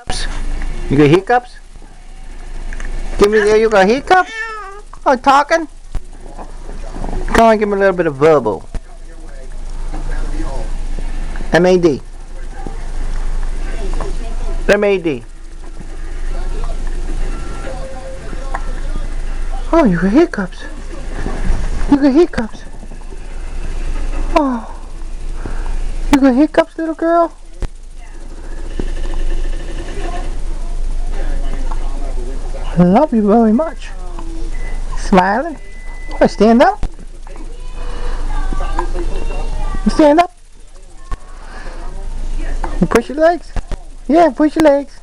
hiccups? You got hiccups? Give me there. You got hiccups? Oh, talking? Come on, give me a little bit of verbal. M-A-D. M-A-D. Oh, you got hiccups. You got hiccups. Oh. You got hiccups, little girl? I love you very much. Smiling. Oh, stand up. You stand up. You push your legs. Yeah, push your legs.